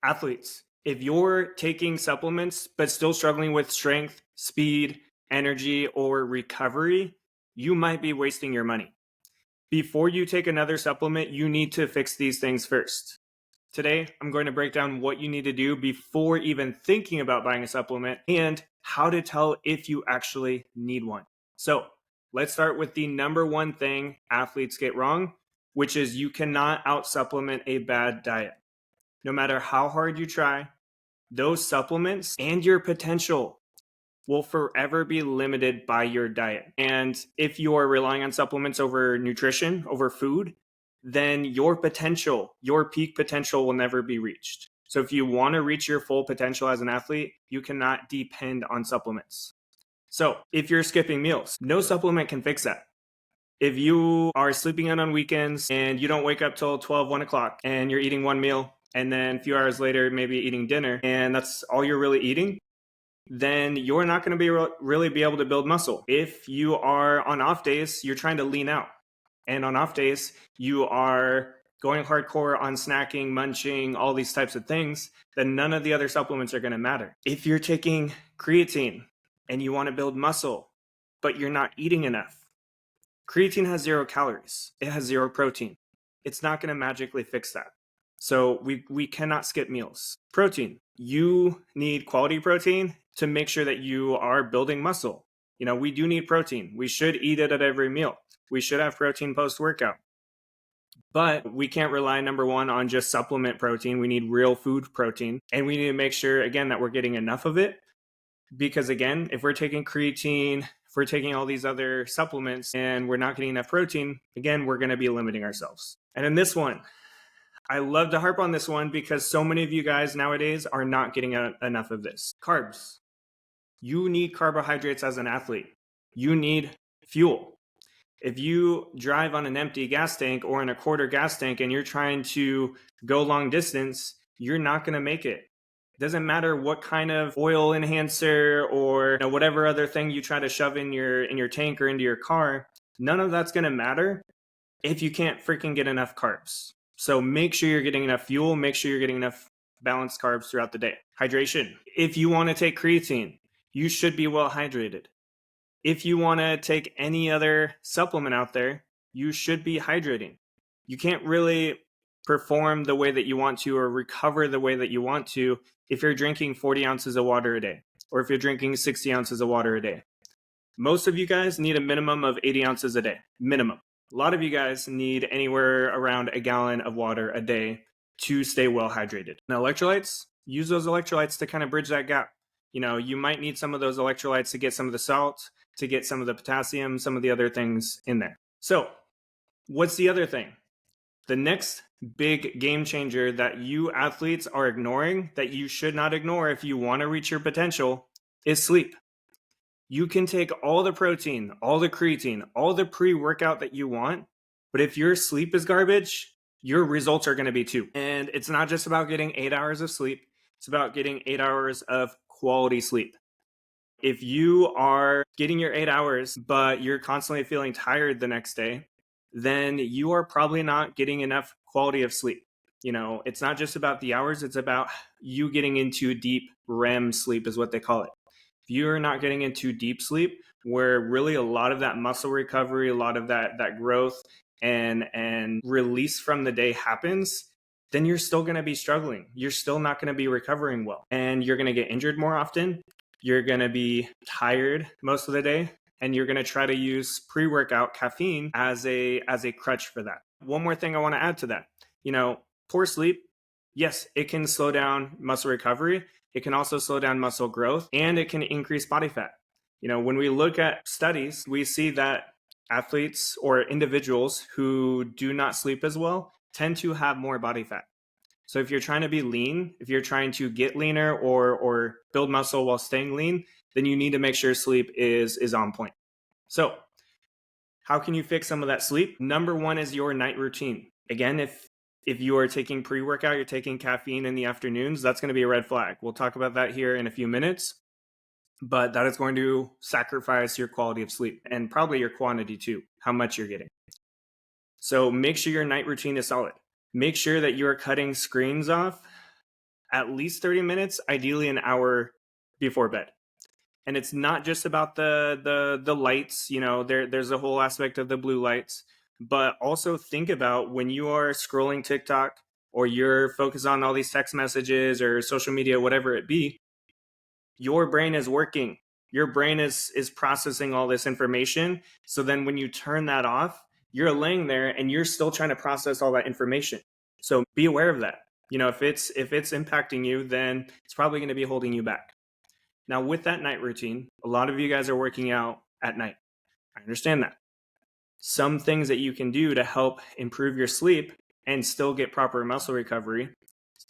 Athletes, if you're taking supplements but still struggling with strength, speed, energy, or recovery, you might be wasting your money. Before you take another supplement, you need to fix these things first. Today, I'm going to break down what you need to do before even thinking about buying a supplement and how to tell if you actually need one. So let's start with the number one thing athletes get wrong, which is you cannot out-supplement a bad diet. No matter how hard you try, those supplements and your potential will forever be limited by your diet. And if you are relying on supplements over nutrition, over food, then your potential, your peak potential will never be reached. So if you want to reach your full potential as an athlete, you cannot depend on supplements. So if you're skipping meals, no supplement can fix that. If you are sleeping in on weekends and you don't wake up till 12, 1 o'clock and you're eating one meal and then a few hours later, maybe eating dinner, and that's all you're really eating, then you're not going to be really be able to build muscle. If you are on off days, you're trying to lean out. And on off days, you are going hardcore on snacking, munching, all these types of things, then none of the other supplements are going to matter. If you're taking creatine and you want to build muscle, but you're not eating enough, creatine has 0 calories. It has 0 protein. It's not going to magically fix that. So we cannot skip meals. Protein. You need quality protein to make sure that you are building muscle. You know, we do need protein. We should eat it at every meal. We should have protein post-workout. But we can't rely, number one, on just supplement protein. We need real food protein. And we need to make sure, again, that we're getting enough of it. Because again, if we're taking creatine, if we're taking all these other supplements and we're not getting enough protein, again, we're going to be limiting ourselves. And in this one, I love to harp on this one because so many of you guys nowadays are not getting enough of this. Carbs. You need carbohydrates as an athlete. You need fuel. If you drive on an empty gas tank or in a quarter gas tank and you're trying to go long distance, you're not going to make it. It doesn't matter what kind of oil enhancer or whatever other thing you try to shove in your tank or into your car. None of that's going to matter if you can't freaking get enough carbs. So make sure you're getting enough fuel. Make sure you're getting enough balanced carbs throughout the day. Hydration. If you want to take creatine, you should be well hydrated. If you want to take any other supplement out there, you should be hydrating. You can't really perform the way that you want to or recover the way that you want to if you're drinking 40 ounces of water a day or if you're drinking 60 ounces of water a day. Most of you guys need a minimum of 80 ounces a day, minimum. A lot of you guys need anywhere around a gallon of water a day to stay well hydrated. Now, electrolytes, use those electrolytes to kind of bridge that gap. You know, you might need some of those electrolytes to get some of the salt, to get some of the potassium, some of the other things in there. So what's the other thing? The next big game changer that you athletes are ignoring, that you should not ignore if you want to reach your potential, is sleep. You can take all the protein, all the creatine, all the pre-workout that you want, but if your sleep is garbage, your results are going to be too. And it's not just about getting 8 hours of sleep. It's about getting 8 hours of quality sleep. If you are getting your 8 hours, but you're constantly feeling tired the next day, then you are probably not getting enough quality of sleep. You know, it's not just about the hours, it's about you getting into deep REM sleep is what they call it. If you're not getting into deep sleep, where really a lot of that muscle recovery, a lot of that growth and release from the day happens, then you're still going to be struggling. You're still not going to be recovering well. And you're going to get injured more often. You're going to be tired most of the day. And you're going to try to use pre-workout caffeine as a crutch for that. One more thing I want to add to that. You know, poor sleep, yes, it can slow down muscle recovery. It can also slow down muscle growth, and it can increase body fat. You know, when we look at studies, we see that athletes or individuals who do not sleep as well tend to have more body fat. So if you're trying to be lean, if you're trying to get leaner or build muscle while staying lean, then you need to make sure sleep is on point. So how can you fix some of that sleep? Number one is your night routine. Again, if you are taking pre-workout, you're taking caffeine in the afternoons, that's going to be a red flag. We'll talk about that here in a few minutes, but that is going to sacrifice your quality of sleep and probably your quantity too, how much you're getting. So make sure your night routine is solid. Make sure that you are cutting screens off at least 30 minutes, ideally an hour before bed. And it's not just about the lights, there's a whole aspect of the blue lights, but also think about when you are scrolling TikTok or you're focused on all these text messages or social media, whatever it be, your brain is working. Your brain is processing all this information. So then when you turn that off, you're laying there and you're still trying to process all that information. So be aware of that. If it's impacting you, then it's probably going to be holding you back. Now, with that night routine, a lot of you guys are working out at night. I understand that. Some things that you can do to help improve your sleep and still get proper muscle recovery: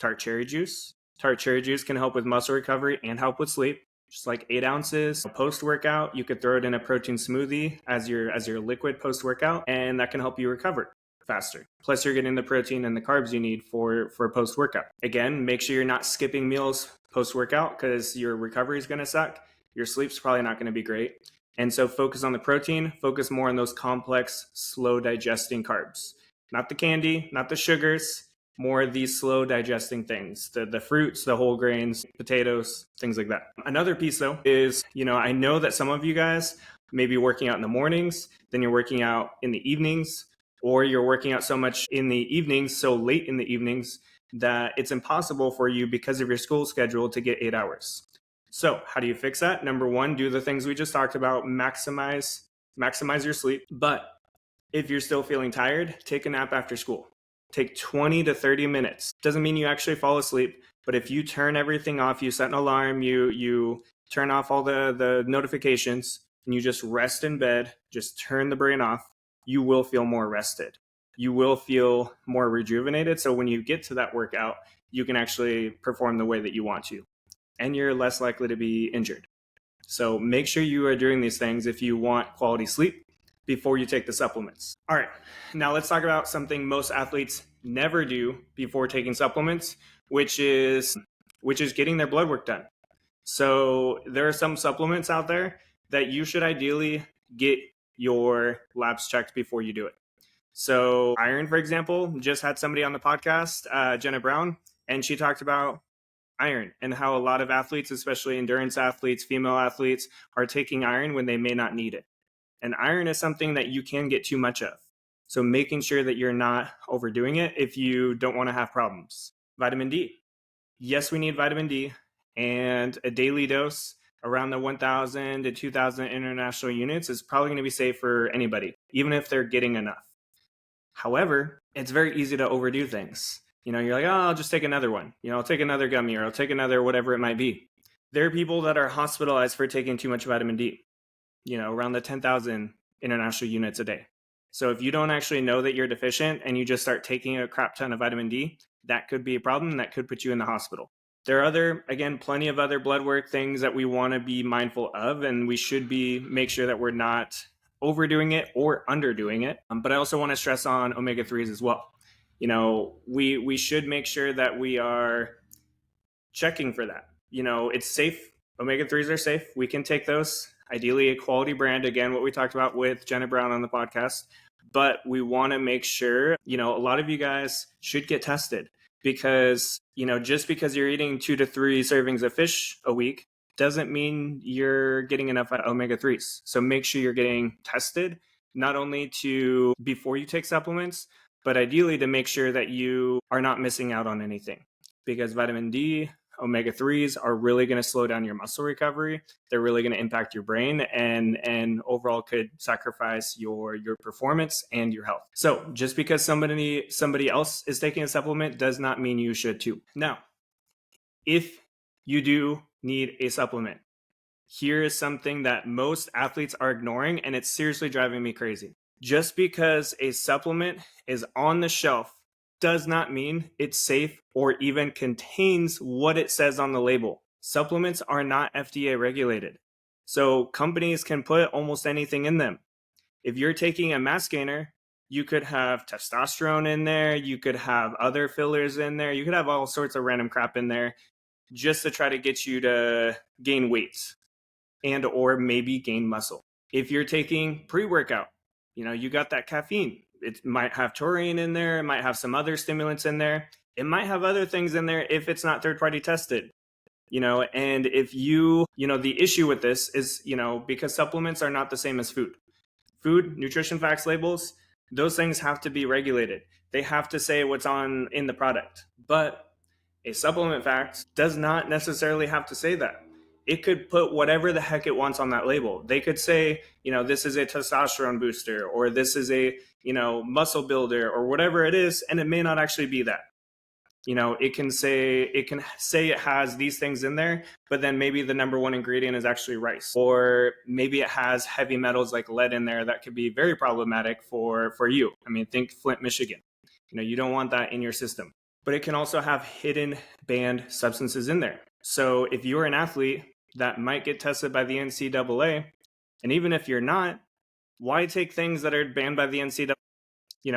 tart cherry juice. Tart cherry juice can help with muscle recovery and help with sleep. Just like 8 ounces post workout, you could throw it in a protein smoothie as your liquid post workout, and that can help you recover faster. Plus, you're getting the protein and the carbs you need for post workout. Again, make sure you're not skipping meals post workout because your recovery is going to suck. Your sleep's probably not going to be great. And so focus on the protein, focus more on those complex, slow digesting carbs. Not the candy, not the sugars, more of these slow digesting things, the fruits, the whole grains, potatoes, things like that. Another piece though is, I know that some of you guys may be working out in the mornings, then you're working out in the evenings, or you're working out so much in the evenings, so late in the evenings, that it's impossible for you because of your school schedule to get 8 hours. So how do you fix that? Number one, do the things we just talked about, maximize your sleep. But if you're still feeling tired, take a nap after school. Take 20 to 30 minutes. Doesn't mean you actually fall asleep, but if you turn everything off, you set an alarm, you turn off all the notifications, and you just rest in bed, just turn the brain off, you will feel more rested. You will feel more rejuvenated. So when you get to that workout, you can actually perform the way that you want to, and you're less likely to be injured. So make sure you are doing these things if you want quality sleep before you take the supplements. All right, now let's talk about something most athletes never do before taking supplements, which is getting their blood work done. So there are some supplements out there that you should ideally get your labs checked before you do it. So iron, for example, just had somebody on the podcast, Jenna Brown, and she talked about iron and how a lot of athletes, especially endurance athletes, female athletes, are taking iron when they may not need it. And iron is something that you can get too much of. So making sure that you're not overdoing it if you don't want to have problems. Vitamin D. Yes, we need vitamin D, and a daily dose around the 1,000 to 2,000 international units is probably going to be safe for anybody, even if they're getting enough. However, it's very easy to overdo things. You're like, oh, I'll just take another one. I'll take another gummy, or I'll take another whatever it might be. There are people that are hospitalized for taking too much vitamin D, around the 10,000 international units a day. So if you don't actually know that you're deficient and you just start taking a crap ton of vitamin D, that could be a problem that could put you in the hospital. There are plenty of other blood work things that we want to be mindful of, and we should make sure that we're not overdoing it or underdoing it. But I also want to stress on omega-3s as well. We should make sure that we are checking for that. It's safe. Omega-3s are safe. We can take those. Ideally, a quality brand. Again, what we talked about with Jenna Brown on the podcast. But we want to make sure, a lot of you guys should get tested because, just because you're eating 2 to 3 servings of fish a week doesn't mean you're getting enough omega-3s. So make sure you're getting tested, not only before you take supplements, but ideally to make sure that you are not missing out on anything, because vitamin D, omega-3s are really going to slow down your muscle recovery. They're really going to impact your brain and overall could sacrifice your performance and your health. So just because somebody else is taking a supplement does not mean you should too. Now, if you do need a supplement, here is something that most athletes are ignoring, and it's seriously driving me crazy. Just because a supplement is on the shelf does not mean it's safe or even contains what it says on the label. Supplements are not FDA regulated, so companies can put almost anything in them. If you're taking a mass gainer, you could have testosterone in there, you could have other fillers in there, you could have all sorts of random crap in there just to try to get you to gain weight and or maybe gain muscle. If you're taking pre-workout, you got that caffeine. It might have taurine in there, it might have some other stimulants in there. It might have other things in there if it's not third party tested. And if the issue with this is, because supplements are not the same as food, nutrition facts labels, those things have to be regulated. They have to say what's in the product. But a supplement fact does not necessarily have to say that. It could put whatever the heck it wants on that label. They could say, this is a testosterone booster, or this is a, muscle builder, or whatever it is, and it may not actually be that. It can say it has these things in there, but then maybe the number one ingredient is actually rice, or maybe it has heavy metals like lead in there that could be very problematic for you. I mean, think Flint, Michigan. You don't want that in your system. But it can also have hidden banned substances in there. So if you're an athlete that might get tested by the NCAA, and even if you're not, why take things that are banned by the NCAA?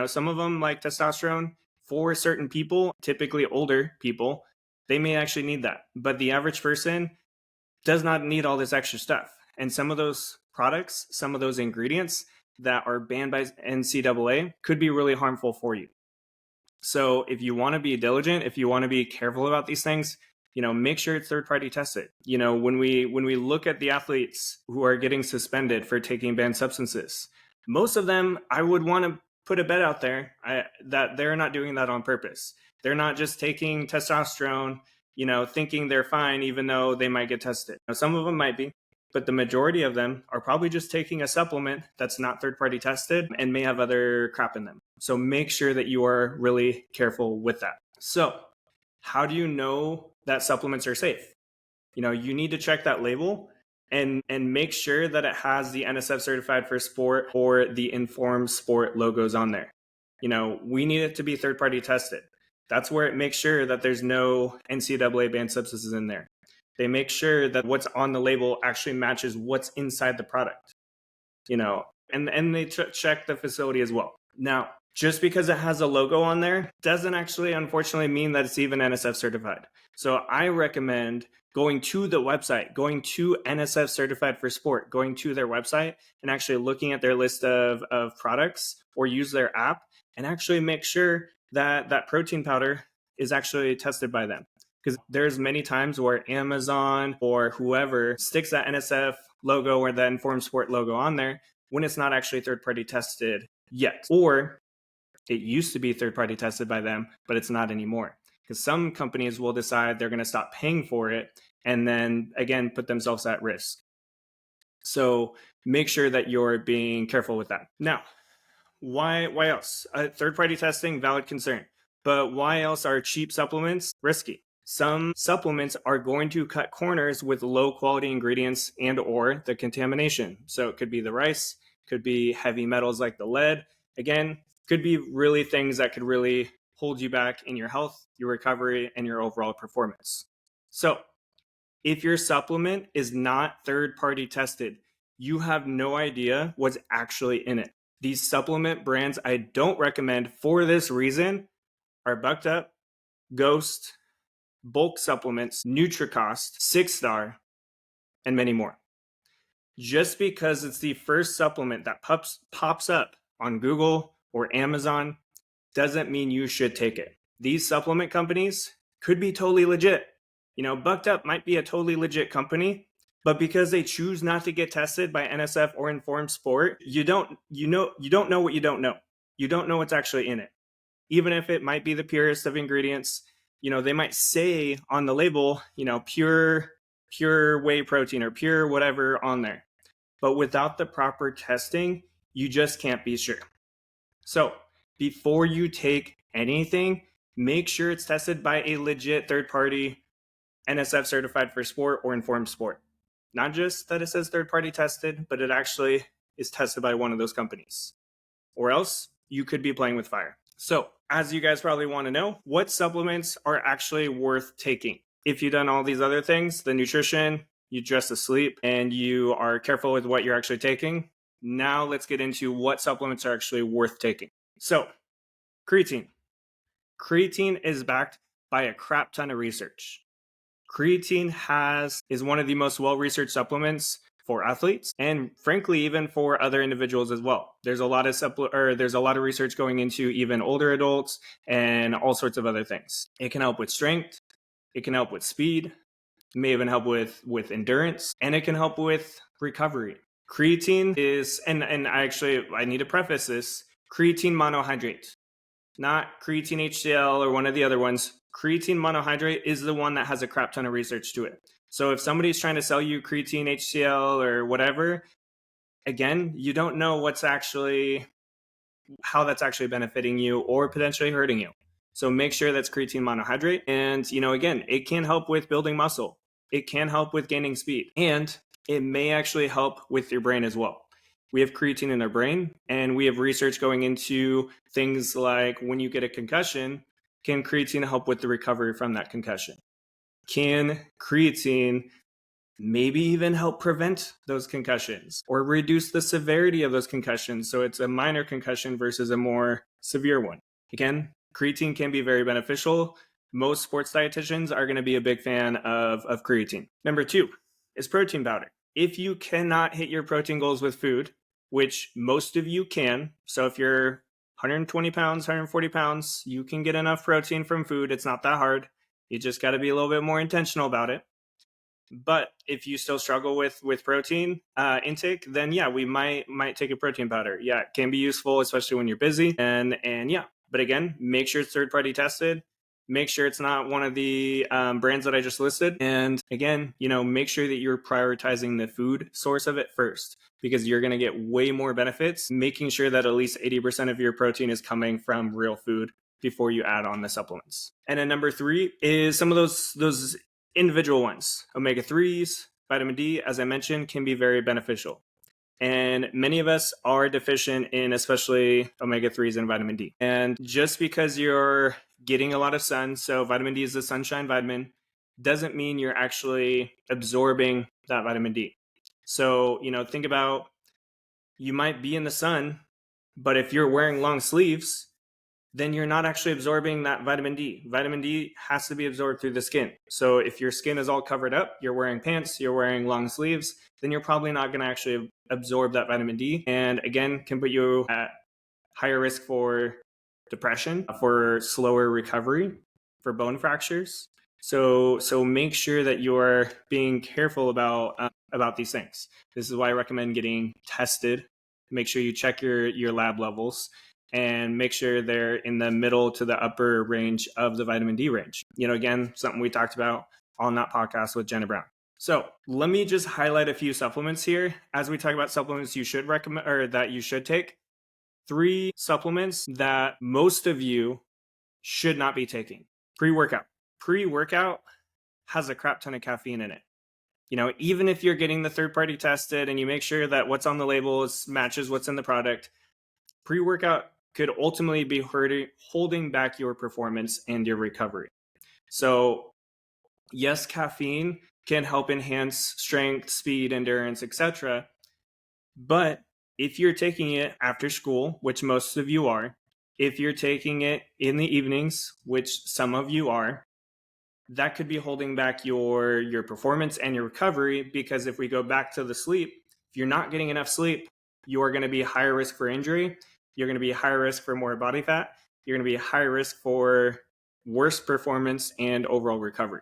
Some of them, like testosterone, for certain people, typically older people, they may actually need that. But the average person does not need all this extra stuff. And some of those products, some of those ingredients that are banned by NCAA could be really harmful for you. So if you want to be diligent, if you want to be careful about these things, make sure it's third party tested. When we look at the athletes who are getting suspended for taking banned substances, most of them, I would want to put a bet out there that they're not doing that on purpose. They're not just taking testosterone, thinking they're fine, even though they might get tested. Now, some of them might be, but the majority of them are probably just taking a supplement that's not third party tested and may have other crap in them. So make sure that you are really careful with that. So how do you know that supplements are safe? You need to check that label and make sure that it has the NSF Certified for Sport or the Informed Sport logos on there. We need it to be third party tested. That's where it makes sure that there's no NCAA banned substances in there. They make sure that what's on the label actually matches what's inside the product, and they check the facility as well. Now, just because it has a logo on there doesn't actually, unfortunately, mean that it's even NSF certified. So I recommend going to the website, going to NSF Certified for Sport, going to their website and actually looking at their list of products, or use their app and actually make sure that that protein powder is actually tested by them. Because there's many times where Amazon or whoever sticks that NSF logo or that Informed Sport logo on there when it's not actually third-party tested yet. Or it used to be third-party tested by them, but it's not anymore. Because some companies will decide they're going to stop paying for it and then, again, put themselves at risk. So make sure that you're being careful with that. Now, why else? Third-party testing, valid concern. But why else are cheap supplements risky? Some supplements are going to cut corners with low quality ingredients and or the contamination. So it could be the rice, could be heavy metals like the lead. Again, could be really things that could really hold you back in your health, your recovery, and your overall performance. So if your supplement is not third-party tested, you have no idea what's actually in it. These supplement brands I don't recommend for this reason are Bucked Up, Ghost, Bulk Supplements, NutriCost, 6-Star, and many more. Just because it's the first supplement that pops up on Google or Amazon doesn't mean you should take it. These supplement companies could be totally legit. Bucked Up might be a totally legit company, but because they choose not to get tested by NSF or Informed Sport, you don't know what you don't know. You don't know what's actually in it. Even if it might be the purest of ingredients, they might say on the label, pure whey protein or pure whatever on there. But without the proper testing, you just can't be sure. So before you take anything, make sure it's tested by a legit third party, NSF Certified for Sport or Informed Sport. Not just that it says third party tested, but it actually is tested by one of those companies. Or else you could be playing with fire. So as you guys probably want to know, what supplements are actually worth taking? If you've done all these other things, the nutrition, you dress to sleep, and you are careful with what you're actually taking, now let's get into what supplements are actually worth taking. So creatine. Creatine is backed by a crap ton of research. Creatine is one of the most well-researched supplements for athletes and frankly even for other individuals as well. There's a lot of research going into even older adults and all sorts of other things. It can help with strength, it can help with speed, it may even help with endurance, and it can help with recovery. Creatine is, and I need to preface this, creatine monohydrate, not creatine HCl or one of the other ones. Creatine monohydrate is the one that has a crap ton of research to it. So if somebody's trying to sell you creatine HCl or whatever, again, you don't know how that's actually benefiting you or potentially hurting you. So make sure that's creatine monohydrate. And, again, it can help with building muscle. It can help with gaining speed. And it may actually help with your brain as well. We have creatine in our brain, and we have research going into things like when you get a concussion, can creatine help with the recovery from that concussion? Can creatine maybe even help prevent those concussions or reduce the severity of those concussions so it's a minor concussion versus a more severe one? Again, creatine can be very beneficial. Most sports dietitians are going to be a big fan of creatine. Number 2 is protein powder. If you cannot hit your protein goals with food, which most of you can, so if you're 120 pounds, 140 pounds, you can get enough protein from food. It's not that hard. You just got to be a little bit more intentional about it. But if you still struggle with protein intake, then yeah, we might take a protein powder. Yeah, it can be useful, especially when you're busy. And yeah, but again, make sure it's third party tested. Make sure it's not one of the brands that I just listed. And again, make sure that you're prioritizing the food source of it first, because you're going to get way more benefits making sure that at least 80% of your protein is coming from real food before you add on the supplements. And then number 3 is some of those individual ones. Omega-3s, vitamin D, as I mentioned, can be very beneficial. And many of us are deficient in especially omega-3s and vitamin D. And just because you're getting a lot of sun, so vitamin D is a sunshine vitamin, doesn't mean you're actually absorbing that vitamin D. So, think about, you might be in the sun, but if you're wearing long sleeves, then you're not actually absorbing that vitamin D. Vitamin D has to be absorbed through the skin. So if your skin is all covered up, you're wearing pants, you're wearing long sleeves, then you're probably not going to actually absorb that vitamin D. And again, can put you at higher risk for depression, for slower recovery, for bone fractures. So make sure that you're being careful about these things. This is why I recommend getting tested. Make sure you check your lab levels and make sure they're in the middle to the upper range of the vitamin D range. Again, something we talked about on that podcast with Jenna Brown. So let me just highlight a few supplements here. As we talk about supplements you should recommend, or that you should take, 3 supplements that most of you should not be taking. Pre-workout. Pre-workout has a crap ton of caffeine in it. Even if you're getting the third-party tested and you make sure that what's on the labels matches what's in the product, pre-workout could ultimately be holding back your performance and your recovery. So yes, caffeine can help enhance strength, speed, endurance, etc. But if you're taking it after school, which most of you are, if you're taking it in the evenings, which some of you are, that could be holding back your performance and your recovery, because if we go back to the sleep, if you're not getting enough sleep, you are going to be higher risk for injury. You're going to be higher risk for more body fat. You're going to be higher risk for worse performance and overall recovery.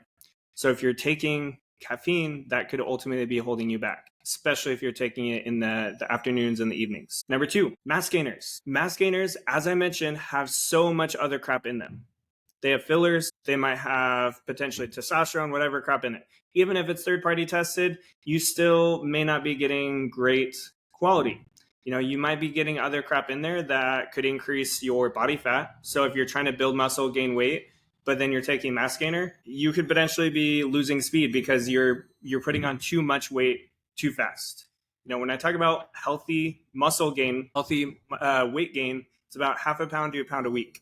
So if you're taking caffeine, that could ultimately be holding you back, especially if you're taking it in the afternoons and the evenings. Number 2, mass gainers. Mass gainers, as I mentioned, have so much other crap in them. They have fillers, they might have potentially testosterone, whatever crap in it. Even if it's third-party tested, you still may not be getting great quality. You might be getting other crap in there that could increase your body fat. So if you're trying to build muscle, gain weight, but then you're taking mass gainer, you could potentially be losing speed because you're putting on too much weight too fast. When I talk about healthy muscle gain, healthy weight gain, it's about half a pound to a pound a week.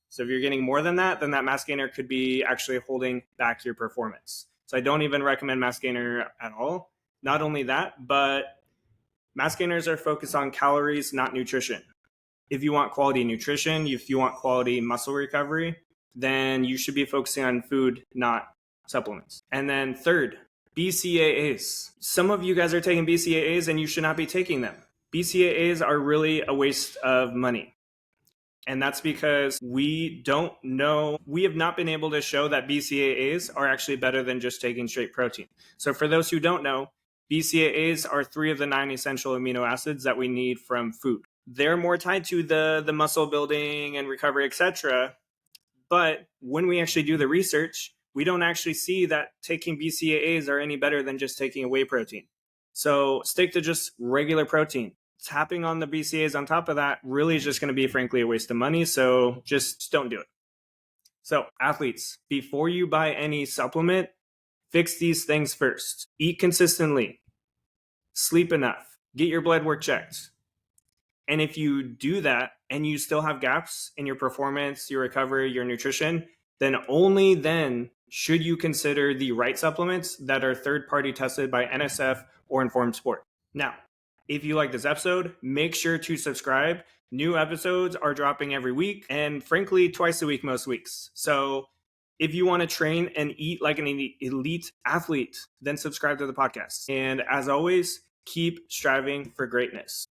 So if you're getting more than that, then that mass gainer could be actually holding back your performance. So I don't even recommend mass gainer at all. Not only that, but mass gainers are focused on calories, not nutrition. If you want quality nutrition, if you want quality muscle recovery, then you should be focusing on food, not supplements. And then third, BCAAs. Some of you guys are taking BCAAs and you should not be taking them. BCAAs are really a waste of money. And that's because we don't know, we have not been able to show that BCAAs are actually better than just taking straight protein. So for those who don't know, BCAAs are 3 of the 9 essential amino acids that we need from food. They're more tied to the muscle building and recovery, etc. But when we actually do the research, we don't actually see that taking BCAAs are any better than just taking a whey protein. So stick to just regular protein. Tapping on the BCAAs on top of that really is just going to be, frankly, a waste of money. So just don't do it. So athletes, before you buy any supplement, fix these things first. Eat consistently. Sleep enough. Get your blood work checked. And if you do that and you still have gaps in your performance, your recovery, your nutrition, then only then should you consider the right supplements that are third-party tested by NSF or Informed Sport. Now, if you like this episode, make sure to subscribe. New episodes are dropping every week and frankly, twice a week most weeks. So if you want to train and eat like an elite athlete, then subscribe to the podcast. And as always, keep striving for greatness.